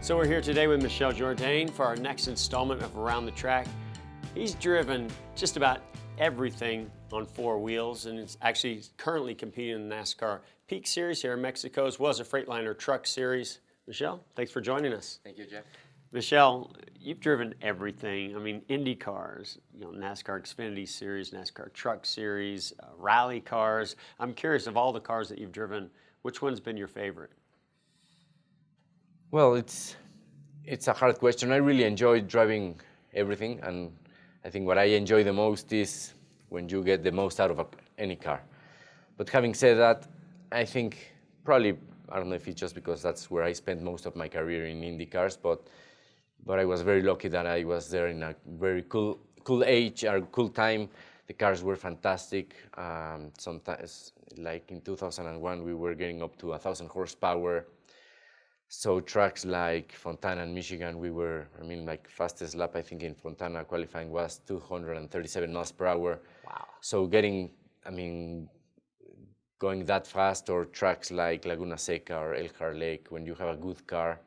So we're here today with Michel Jourdain for our next installment of Around the Track. He's driven just about everything on four wheels and is actually currently competing in the NASCAR Peak Series here in Mexico, as well as a Freightliner Truck Series. Michel, thanks for joining us. Thank you, Jeff. Michel, you've driven everything. I mean, Indy cars, NASCAR Xfinity Series, NASCAR Truck Series, rally cars. I'm curious, of all the cars that you've driven, which one's been your favorite? Well, it's a hard question. I really enjoy driving everything, and I think what I enjoy the most is when you get the most out of any car. But having said that, I think probably, I don't know if it's just because that's where I spent most of my career in Indy cars, but I was very lucky that I was there in a very cool age or cool time. The cars were fantastic. Sometimes, like in 2001, we were getting up to 1,000 horsepower. So tracks like Fontana and Michigan, fastest lap I think in Fontana qualifying was 237 miles per hour. Wow. So going that fast, or tracks like Laguna Seca or Elkhart Lake, when you have a good car.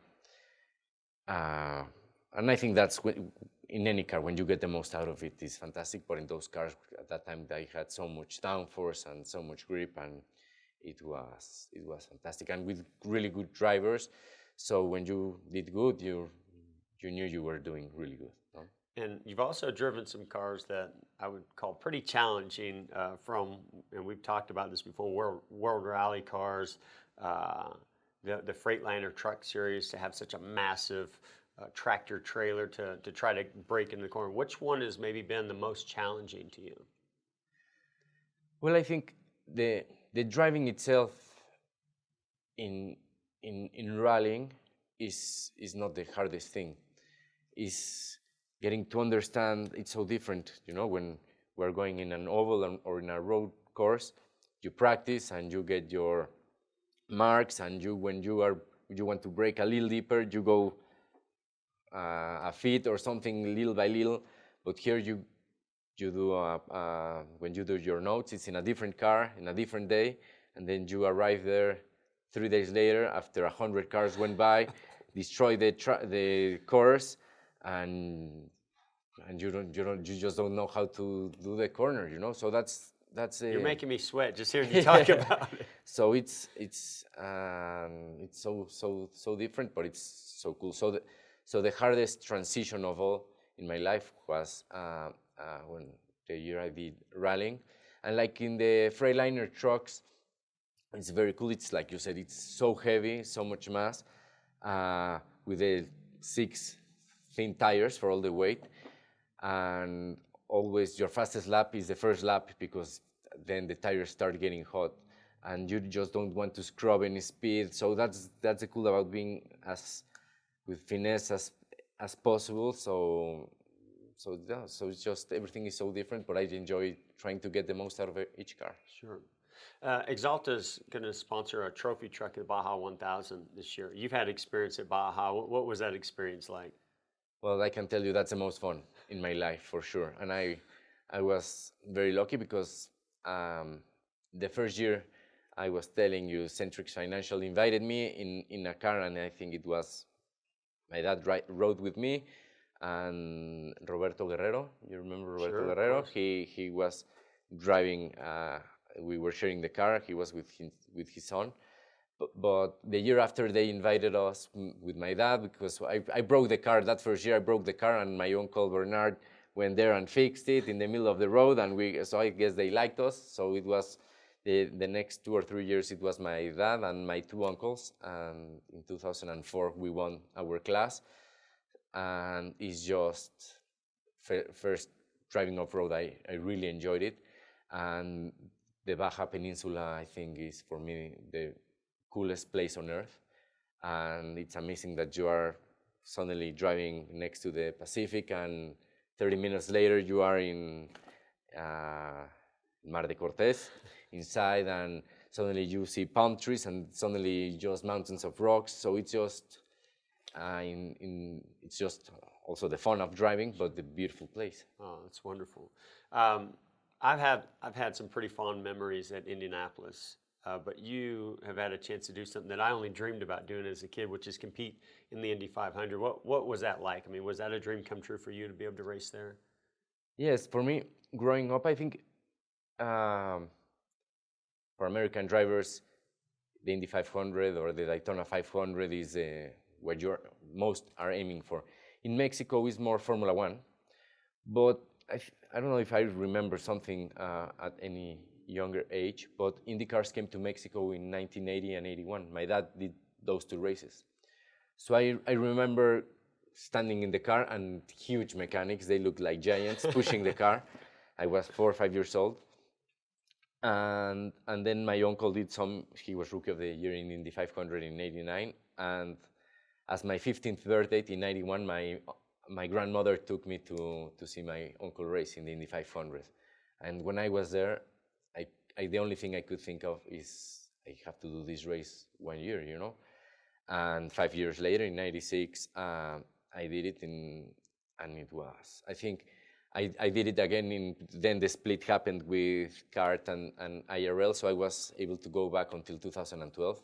And I think that's in any car, when you get the most out of it, is fantastic. But in those cars at that time, they had so much downforce and so much grip, and it was fantastic, and with really good drivers. So when you did good, you knew you were doing really good. No? And you've also driven some cars that I would call pretty challenging and we've talked about this before, World Rally cars, the Freightliner Truck Series, to have such a massive tractor trailer to try to break into the corner. Which one has maybe been the most challenging to you? Well, I think the driving itself in rallying is not the hardest thing. Is getting to understand it's so different. When we're going in an oval or in a road course, you practice and you get your marks, and when you want to brake a little deeper, you go a feet or something little by little. But here you do when you do your notes, it's in a different car, in a different day, and then you arrive there 3 days later after 100 cars went by, destroy the course, and you just don't know how to do the corner, So that's You're making me sweat just hearing you talk about it. So it's so different, but it's so cool. So the hardest transition of all in my life was when the year I did rallying. And like in the Freightliner trucks, it's very cool. It's like you said, it's so heavy, so much mass, with the 6 thin tires for all the weight. And always your fastest lap is the first lap, because then the tires start getting hot and you just don't want to scrub any speed. So that's the cool about being as with finesse as possible. So it's just, everything is so different, but I enjoy trying to get the most out of each car. Sure. Axalta's going to sponsor a trophy truck at Baja 1000 this year. You've had experience at Baja. What was that experience like? Well, I can tell you that's the most fun in my life, for sure. And I was very lucky because the first year, I was telling you, Centrix Financial invited me in a car, and I think it was my dad rode with me, and Roberto Guerrero. You remember Roberto Sure, Guerrero? He was driving. We were sharing the car. He was with his son. But the year after, they invited us with my dad, because I broke the car. That first year, I broke the car, and my uncle Bernard went there and fixed it in the middle of the road. And so I guess they liked us. So it was the next 2 or 3 years, it was my dad and my 2 uncles. And in 2004, we won our class. And it's just first driving off-road, I really enjoyed it. And the Baja Peninsula, I think, is for me the coolest place on earth. And it's amazing that you are suddenly driving next to the Pacific, and 30 minutes later you are in Mar de Cortez inside, and suddenly you see palm trees, and suddenly just mountains of rocks. So it's just it's just also the fun of driving, but the beautiful place. Oh, that's wonderful. I've had some pretty fond memories at Indianapolis. but you have had a chance to do something that I only dreamed about doing as a kid, which is compete in the Indy 500. What was that like? I mean, was that a dream come true for you to be able to race there? Yes, for me, growing up, I think um, for American drivers, the Indy 500 or the Daytona 500 is what you most are aiming for. In Mexico, it's more Formula One, but I don't know if I remember something at any younger age, but IndyCars came to Mexico in 1980 and 81. My dad did those two races. So I remember standing in the car and huge mechanics, they looked like giants pushing the car. I was 4 or 5 years old. And then my uncle did he was Rookie of the Year in Indy 500 in 89. And as my 15th birthday in 91, my grandmother took me to see my uncle race in the Indy 500. And when I was there, the only thing I could think of is I have to do this race 1 year, you know. And 5 years later, in '96, I did it, and it was. I think I did it again. Then the split happened with kart and IRL, so I was able to go back until 2012.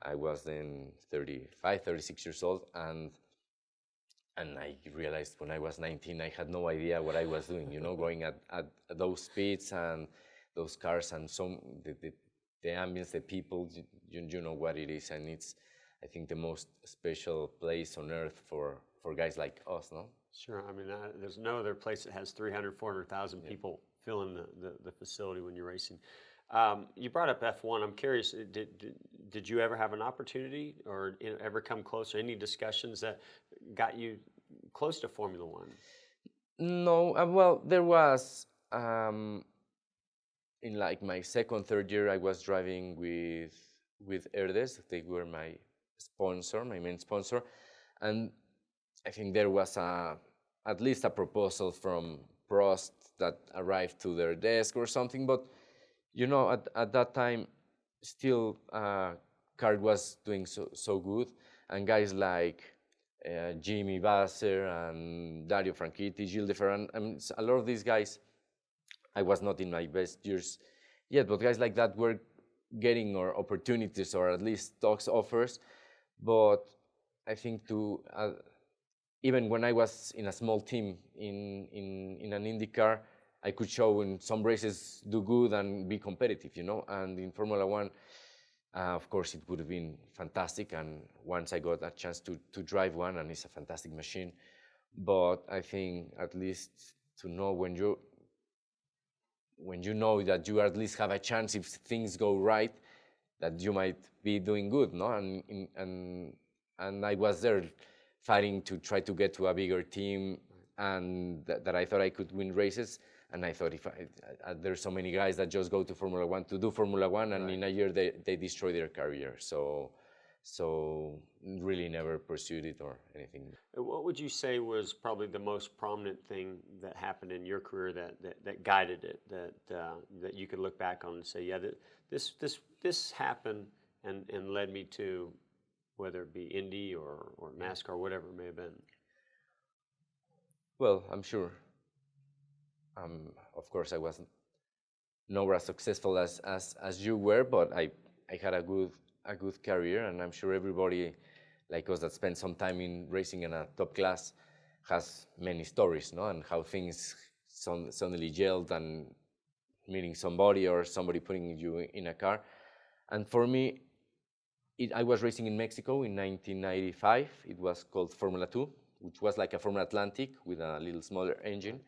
I was then 35, 36 years old, and I realized when I was 19, I had no idea what I was doing. You know, going at those speeds and those cars and the ambience, the people, you know what it is, and it's, I think, the most special place on earth for guys like us, no? Sure. I mean, there's no other place that has 300, 400,000 people filling the facility when you're racing. You brought up F1. I'm curious, did you ever have an opportunity or ever come close, or any discussions that got you close to Formula One? No, well, there was, in like my second, third year, I was driving with Herdes. They were my sponsor, my main sponsor. And I think there was at least a proposal from Prost that arrived to their desk or something. But, you know, at that time, still kart was doing so good. And guys like Jimmy Vasser and Dario Franchitti, Gilles de Ferran, I mean, a lot of these guys, I was not in my best years yet, but guys like that were getting or opportunities or at least talks offers. But I think even when I was in a small team in an IndyCar, I could show in some races do good and be competitive, you know. And in Formula One, of course, it would have been fantastic. And once I got a chance to drive one, and it's a fantastic machine. But I think at least to know when you know that you at least have a chance, if things go right, that you might be doing good, no? And I was there fighting to try to get to a bigger team, and that I thought I could win races. And I thought, if there's so many guys that just go to Formula One to do Formula One, and in a year they destroy their career. So really never pursued it or anything. What would you say was probably the most prominent thing that happened in your career that guided it, that you could look back on and say, yeah, this happened and led me to, whether it be Indy or NASCAR, whatever it may have been? Well, I'm sure. Of course, I wasn't nowhere as successful as you were, but I had a good career, and I'm sure everybody like us that spent some time in racing in a top class has many stories, no? And how things suddenly gelled, and meeting somebody or somebody putting you in a car. And for me, I was racing in Mexico in 1995. It was called Formula 2, which was like a Formula Atlantic with a little smaller engine.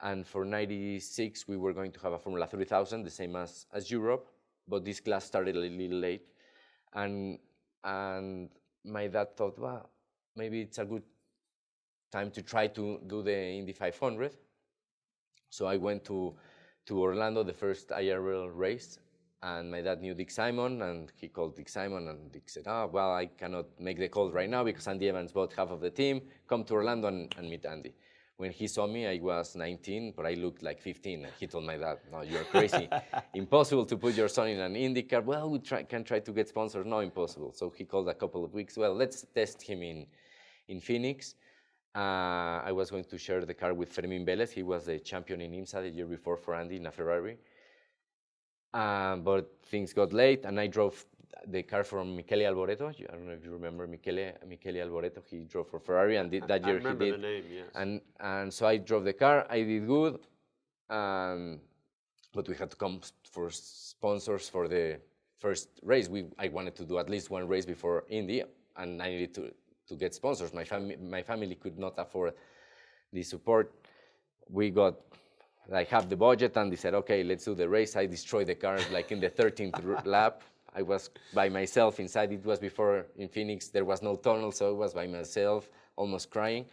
And for 96, we were going to have a Formula 3000, the same as Europe, but this class started a little late. And my dad thought, well, maybe it's a good time to try to do the Indy 500. So I went to Orlando, the first IRL race, and my dad knew Dick Simon, and he called Dick Simon, and Dick said, well, I cannot make the call right now because Andy Evans bought half of the team. Come to Orlando and meet Andy. When he saw me, I was 19, but I looked like 15. He told my dad, no, you're crazy. Impossible to put your son in an IndyCar. Well, we can try to get sponsors. No, impossible. So he called a couple of weeks. Well, let's test him in Phoenix. I was going to share the car with Fermín Vélez. He was the champion in IMSA the year before for Andy in a Ferrari. But things got late, and I drove the car from Michele Alboreto. I don't know if you remember Michele Alboreto. He drove for Ferrari, and that year he did. I remember the name, yes. And so I drove the car. I did good, but we had to come for sponsors for the first race. I wanted to do at least one race before Indy, and I needed to get sponsors. My family could not afford the support. We got like half the budget, and they said, okay, let's do the race. I destroyed the car like in the 13th lap. I was by myself inside. It was before in Phoenix there was no tunnel, so I was by myself, almost crying.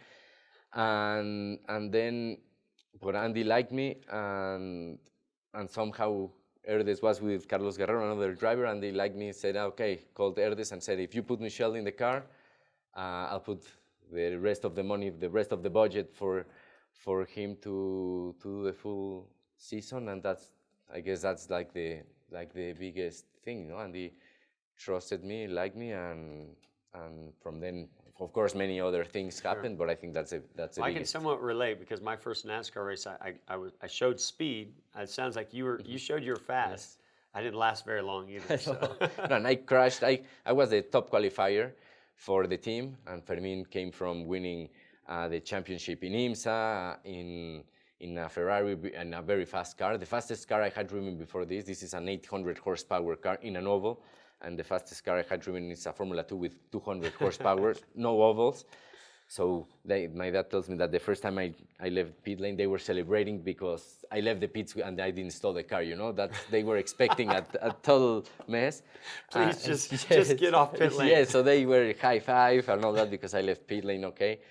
And then, but Andy liked me, and somehow Herdes was with Carlos Guerrero, another driver, and they liked me. Said, okay, called Herdes and said, if you put Michel in the car, I'll put the rest of the money, the rest of the budget for him to do the full season, and I guess that's like the biggest thing, And he trusted me, liked me, and from then, of course, many other things happened. But I think that's the biggest. I can somewhat relate because my first NASCAR race, I showed speed. It sounds like you showed you were fast. Yes. I didn't last very long either. So. No, and I crashed. I was the top qualifier for the team, and Fermin came from winning the championship in IMSA, in a Ferrari, and a very fast car. The fastest car I had driven before this is an 800 horsepower car in an oval, and the fastest car I had driven is a Formula 2 with 200 horsepower, no ovals. So my dad tells me that the first time I left pit lane, they were celebrating because I left the pits and I didn't stall the car, that they were expecting a total mess. Please just get off pit lane. Yeah, so they were high five and all that because I left pit lane okay.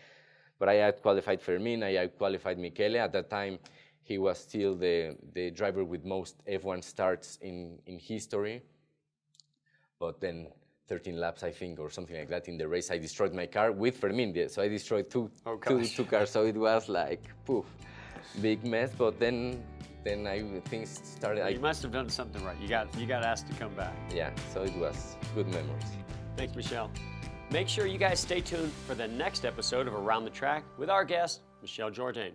But I out-qualified Fermin, I out-qualified Michele. At that time, he was still the driver with most F1 starts in history. But then 13 laps, I think, or something like that in the race, I destroyed my car with Fermin. So I destroyed two cars. So it was like, poof, big mess. But then things started. You must have done something right. You got asked to come back. Yeah, so it was good memories. Thanks, Michel. Make sure you guys stay tuned for the next episode of Around the Track with our guest, Michel Jourdain.